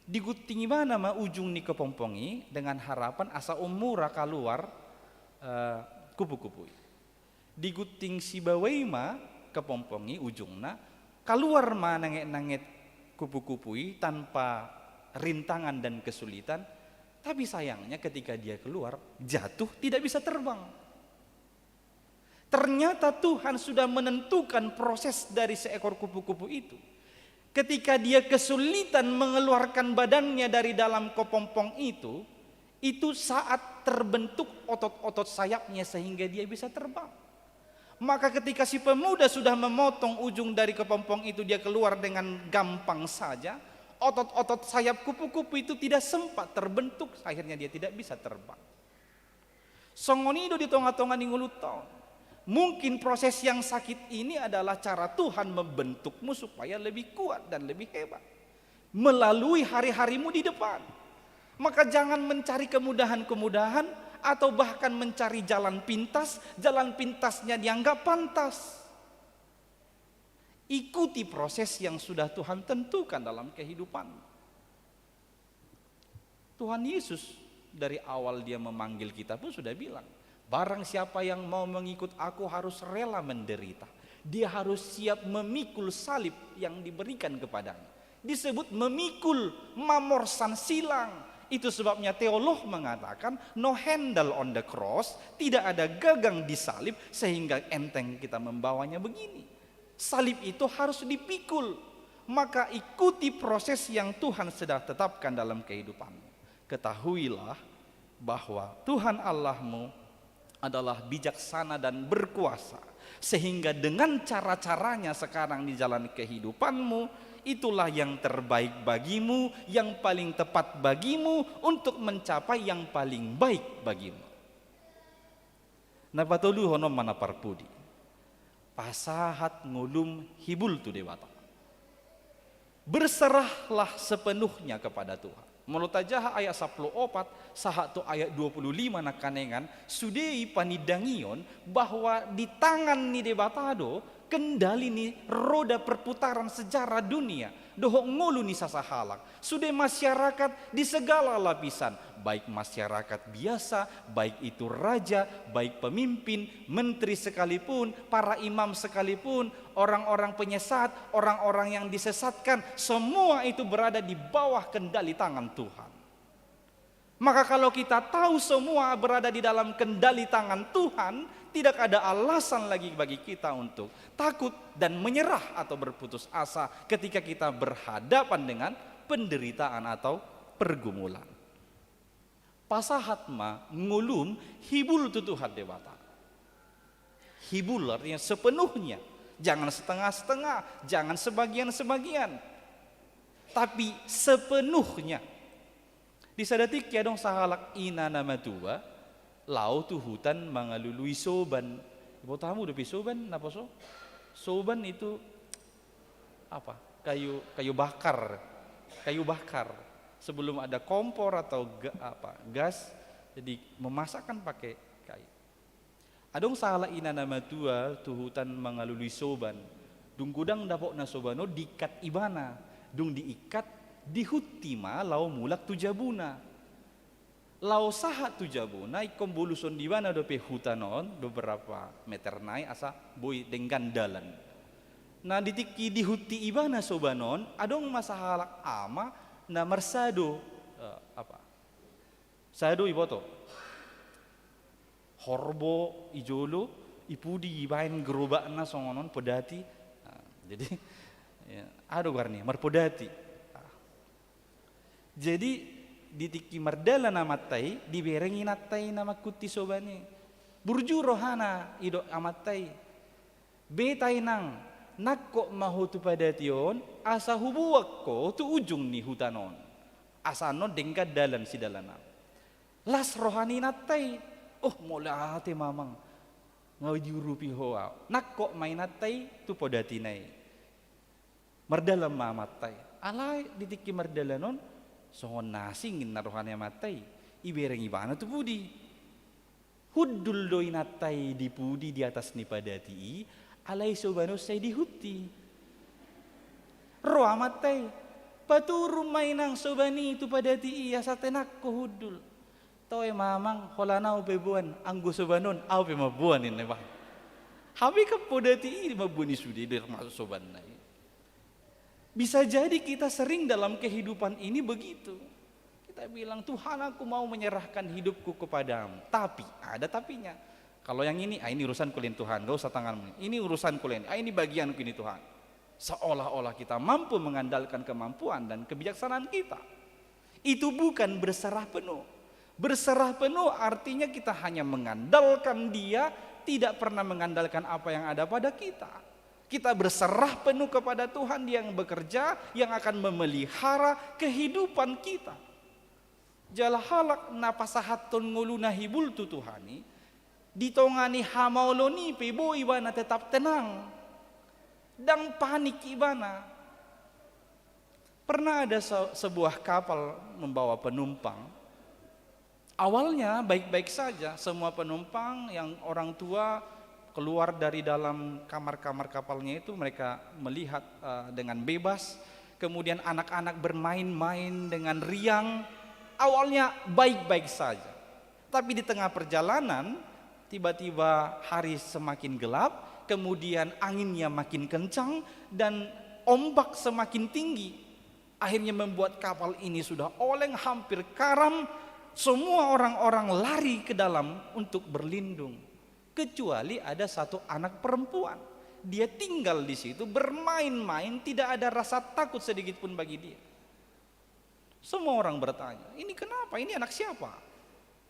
diguting ibana ma ujung ni kepompongi dengan harapan asa umura keluar kupu-kupu. Diguting si bawai ma kepompongi ujungna keluar ma nanget-nanget kupu-kupui tanpa rintangan dan kesulitan. Tapi sayangnya ketika dia keluar jatuh tidak bisa terbang. Ternyata Tuhan sudah menentukan proses dari seekor kupu-kupu itu. Ketika dia kesulitan mengeluarkan badannya dari dalam kepompong itu saat terbentuk otot-otot sayapnya sehingga dia bisa terbang. Maka ketika si pemuda sudah memotong ujung dari kepompong itu, dia keluar dengan gampang saja. Otot-otot sayap kupu-kupu itu tidak sempat terbentuk, akhirnya dia tidak bisa terbang. Songonido di tengah-tengah ningulut tahun. Mungkin proses yang sakit ini adalah cara Tuhan membentukmu supaya lebih kuat dan lebih hebat melalui hari-harimu di depan. Maka jangan mencari kemudahan-kemudahan atau bahkan mencari jalan pintasnya dianggap pantas. Ikuti proses yang sudah Tuhan tentukan dalam kehidupan. Tuhan Yesus dari awal dia memanggil kita pun sudah bilang, barang siapa yang mau mengikut aku harus rela menderita. Dia harus siap memikul salib yang diberikan kepadanya. Disebut memikul, mamorsan silang. Itu sebabnya teolog mengatakan no handle on the cross, tidak ada gagang di salib sehingga enteng kita membawanya begini. Salib itu harus dipikul. Maka ikuti proses yang Tuhan sudah tetapkan dalam kehidupanmu. Ketahuilah bahwa Tuhan Allahmu adalah bijaksana dan berkuasa. Sehingga dengan cara-caranya sekarang di jalan kehidupanmu, itulah yang terbaik bagimu, yang paling tepat bagimu untuk mencapai yang paling baik bagimu. Napatulu hono mana parpudi. Pasahat ngulum hibul tu dewata. Berserahlah sepenuhnya kepada Tuhan. Menurut aja ayat 14 sahat tu ayat 25 nakanengan sudei panidangion bahwa di tangan ni debatado kendali ni roda perputaran sejarah dunia dohok ngulu ni sasahalak sudah masyarakat di segala lapisan, baik masyarakat biasa, baik itu raja, baik pemimpin, menteri sekalipun, para imam sekalipun, orang-orang penyesat, orang-orang yang disesatkan, semua itu berada di bawah kendali tangan Tuhan. Maka kalau kita tahu semua berada di dalam kendali tangan Tuhan, tidak ada alasan lagi bagi kita untuk takut dan menyerah atau berputus asa ketika kita berhadapan dengan penderitaan atau pergumulan. Pasahatma ngulum hibul tu Tuhan dewata. Hibul artinya sepenuhnya, jangan setengah-setengah, jangan sebagian-sebagian, tapi sepenuhnya. Disadatik ya dong sahalak ina nama tua, lau tu hutan mengalului soban. Ibu tamu udah soban, apa so? Soban itu apa? Kayu bakar. Sebelum ada kompor atau gas, jadi memasakkan pakai kayu. Adong salah ina nama tua tu hutan mengalului soban. Dung gudang dapok na sobano diikat ibana, dung diikat dihutima lau mulak tujabuna. Lau sahat tujabuna ikom buluson di mana dope hutanon beberapa meter naik asa boy dengan dalan. Nah ditiki dihuti ibana sobanon adong masahalak ama na mersado sado iboto horbo ijolo ipudi ibain gerobak na songonon pedati. Nah, jadi ya, ado garni marpodati. Jadi ditiki mardala nama tai diberengi natai nama kuti sobani burju rohana ido amatai betai nang nakko mahutu padation asa hubuak ko tu ujung ni hutanon asano dengkat dalan si dalana las rohani natai oh mola ate mamang ngawi diurupi hoa nakko main natai tu podati nai mardalam mamatai alai ditiki mardalanon songon nasingin narohannya matai ibereng ibana tu budi huddul doi natai di pudi di atas ni padati alai sobano say dihuti roa matai paturum mainang sobani tu padati iya satenak ko huddul toy mamang holana upe buan anggo sobanon au pe mabuan ini bang Habi kapodati ini mabuni sudi termasuk soban nai. Bisa jadi kita sering dalam kehidupan ini begitu. Kita bilang, Tuhan aku mau menyerahkan hidupku kepadamu. Tapi, ada tapinya. Kalau yang ini urusan kuliah Tuhan, gak usah tanganmu. Ini urusan kuliah, ini bagianku ini Tuhan. Seolah-olah kita mampu mengandalkan kemampuan dan kebijaksanaan kita. Itu bukan berserah penuh. Berserah penuh artinya kita hanya mengandalkan Dia, tidak pernah mengandalkan apa yang ada pada kita. Kita berserah penuh kepada Tuhan, Dia yang bekerja, yang akan memelihara kehidupan kita. Jala halak napasahaton nguluna hibul tu Tuhani, ditongani hamauloni pebo ibana tetap tenang, dan panik ibana. Pernah ada sebuah kapal membawa penumpang. Awalnya baik-baik saja, semua penumpang yang orang tua keluar dari dalam kamar-kamar kapalnya itu mereka melihat dengan bebas. Kemudian anak-anak bermain-main dengan riang. Awalnya baik-baik saja. Tapi di tengah perjalanan tiba-tiba hari semakin gelap, kemudian anginnya makin kencang dan ombak semakin tinggi. Akhirnya membuat kapal ini sudah oleng hampir karam. Semua orang-orang lari ke dalam untuk berlindung. Kecuali ada satu anak perempuan. Dia tinggal di situ bermain-main, tidak ada rasa takut sedikit pun bagi dia. Semua orang bertanya, ini kenapa? Ini anak siapa?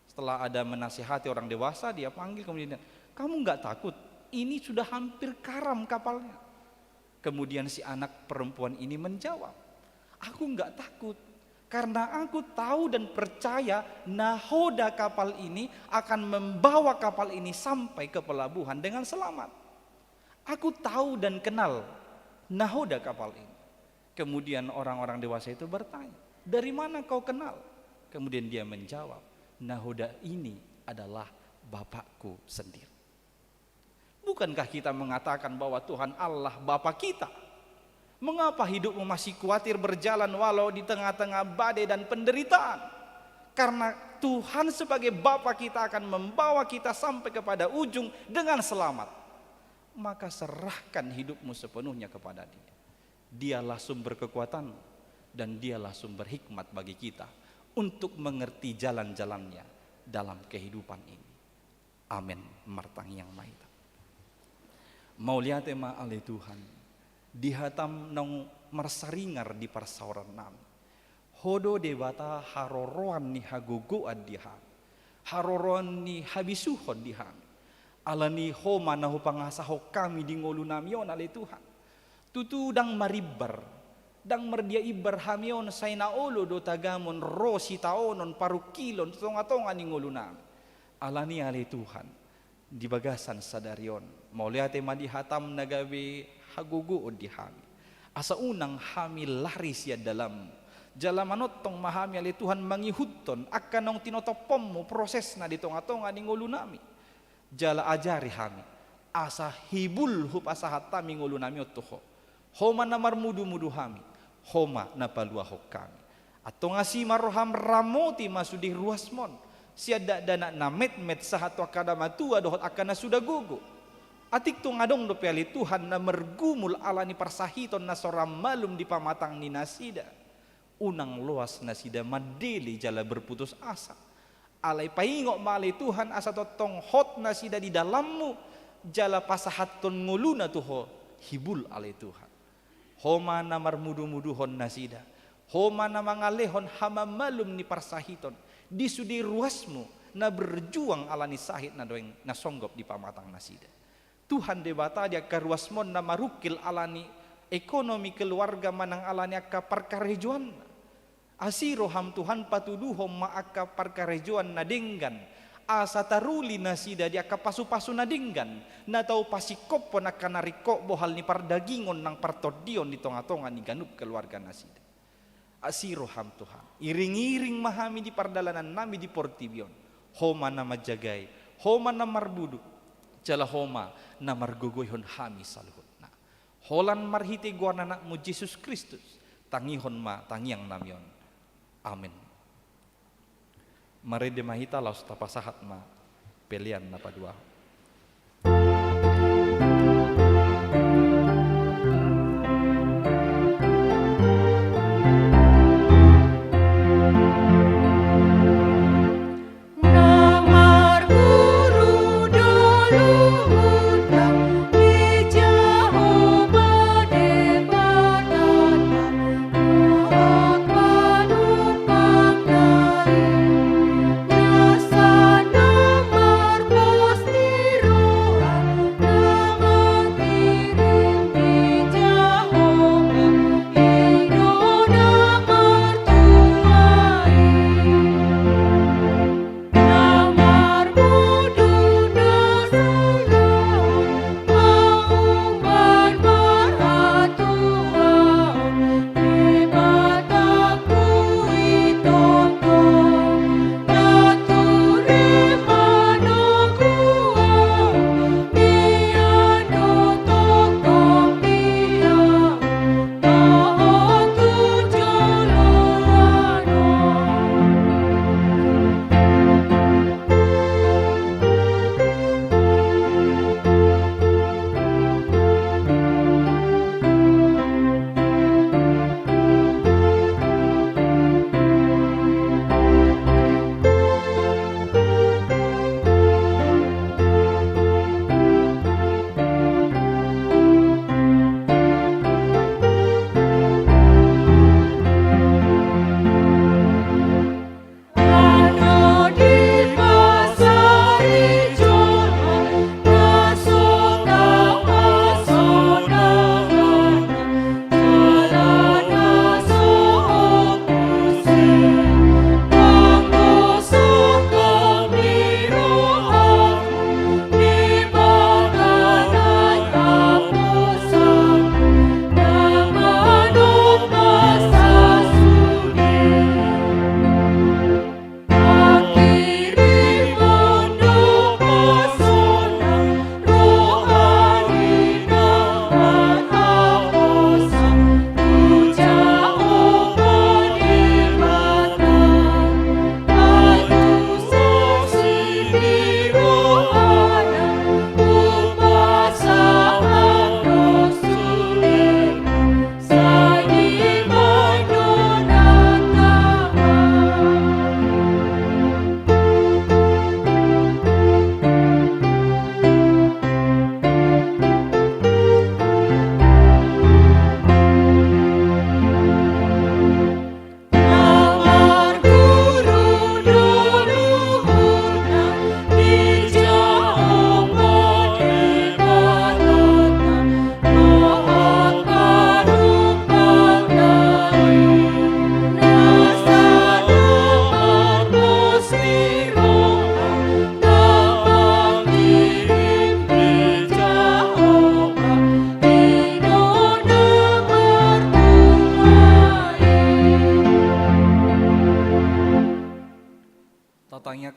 Setelah ada menasihati orang dewasa, dia panggil kemudian, kamu nggak takut? Ini sudah hampir karam kapalnya. Kemudian si anak perempuan ini menjawab, aku nggak takut. Karena aku tahu dan percaya nahoda kapal ini akan membawa kapal ini sampai ke pelabuhan dengan selamat. Aku tahu dan kenal nahoda kapal ini. Kemudian orang-orang dewasa itu bertanya, dari mana kau kenal? Kemudian dia menjawab, nahoda ini adalah Bapakku sendiri. Bukankah kita mengatakan bahwa Tuhan Allah Bapa kita? Mengapa hidupmu masih khawatir berjalan walau di tengah-tengah badai dan penderitaan? Karena Tuhan sebagai Bapa kita akan membawa kita sampai kepada ujung dengan selamat. Maka serahkan hidupmu sepenuhnya kepada Dia. Dialah sumber kekuatan dan Dialah sumber hikmat bagi kita untuk mengerti jalan-jalannya dalam kehidupan ini. Amin. Martang yang maita. Mauliate ma'ale Tuhan. Dihatam nong marsaringar di parsauran nami. Hodo debata haroroan ni hagogo adiha. Haroroan ni habisuhon dihan. Alani homa nahu pangasaho kami di ngolu namion ale Tuhan. Tutu dang maribar. Dang merdia ibar hamion sayna olo do tagamon rosi taonon parukilon tonga-tonga ni ngolu nami. Alani ale Tuhan. Di bagasan sadarion. Mauliate madihatam nagabe hagugu odihami. Asa unang hamil lari siya dalam. Jalamanot tong mahami ali Tuhan mangihuton akan nong tinotopom mo proses na ditong atonga ni ngulu nami. Jala ajari hami. Asa hibul hup asa hatami ngulu nami otoho. Homa na marmudu-mudu hami. Homa na paluahok kami. Atong asimaroham ramoti masudih ruasmon. Siya dana na met-met sahato akada matua dohot akan na sudah gugu. Atik tu ngadong do piali Tuhan na mergumul ala ni parsahiton na soram malum di pamatang ni nasida. Unang luas nasida madeli jala berputus asa. Alay paingok malay Tuhan asa totong hot nasida di dalammu. Jala pasahaton nguluna tuho hibul alay Tuhan. Homa na marmudu-muduhon nasida. Homa na mangalehon hama malum ni parsahiton. Di sudi ruasmu na berjuang ala ni sahit na doeng nasonggop di pamatang nasida. Tuhan debata dia karuasmon na marukil alani ekonomi keluarga manang alani akka parkarejuan. Asiro ham Tuhan patuduhom ma akka parkarejuan na dinggan. Asa taruli nasida dia akka pasu-pasu na dinggan. Na tau pasikop po na kanariko bohal ni pardagingon ng partodion di tonga-tonga ni ganup keluarga nasida. Asiro ham Tuhan. Iring-iring mahami di pardalanan nami di Portibion. Homa na majagay. Homa na marbudu. Jala homa na margugoyhon hami saluhut na. Holan marhiti guarna na mo Jesus Kristus. Tangihon ma tangiang namyon. Amen. Marede mahita laus tapasahat ma pelian na padua.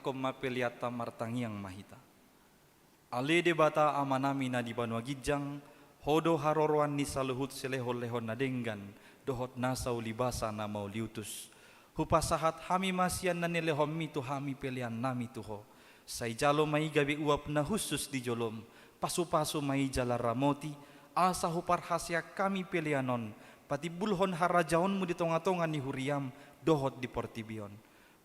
komma peliata martangiang mahita. Ale debata amanami na di Banua Gijang, hodo haroroan ni saluhut selehon-lehon nadenggan, dohot nasau libasa na mau liutus. Hupasahat hami masian na nilehom mito hami pelian nami tuho. Say jalo may gabi uap na husus di jolom, pasu-pasu may jala ramoti, asa huparhasya kami pelianon, pati bulhon harajaon mo di tonga-tonga ni huriam, dohot di portibion.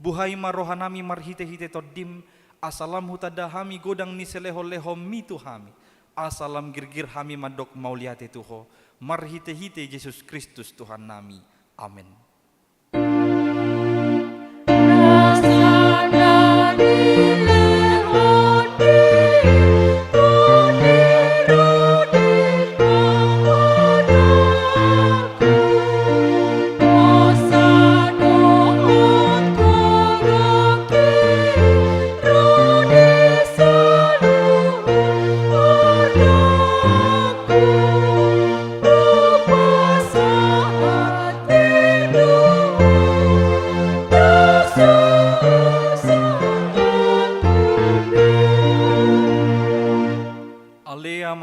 Buhay marohanami marhite-hite toddim, asalam hutada hami godang ni seleho-leho mitu hami, asalam girgir hami madok mauliate tuho, marhite-hite Yesus Kristus Tuhan nami. Amin.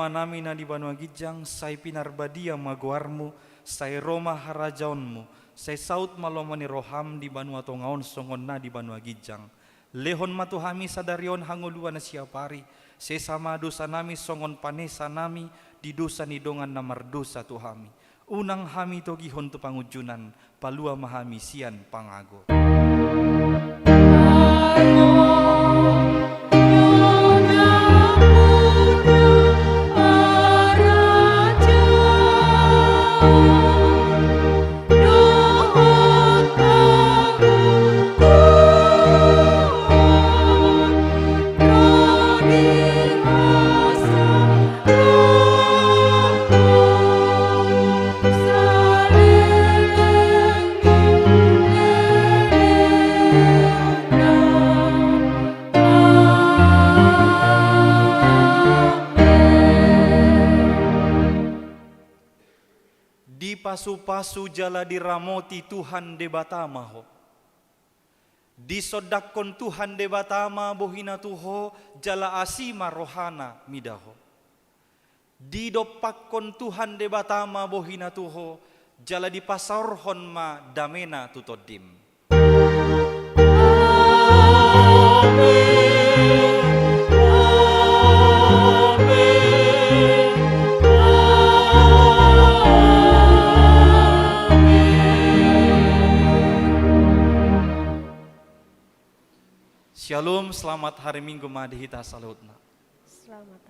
Nami na di Banua Gijang, say pinarbadia maguarmu, say Roma harajaonmu, say saut malomani roham di Banua Tongaon songon na di Banua Gijang. Lehon matuhami sadarion hanguluan na siapari, say sama dosa nami songon panesa nami, di dosa ni dongan na mardosa tuhami. Unang hami togihon tu pangujunan, palua mahami sian pangago. Pasu-pasu jala diramoti Tuhan debatama ho. Disodakon Tuhan debatama bohina tuho jala asima rohana midaho. Didopakon Tuhan debatama bohina tuho jala dipasarhon ma damena tutodim. Shalom, selamat hari Minggu madihita salutna. Selamat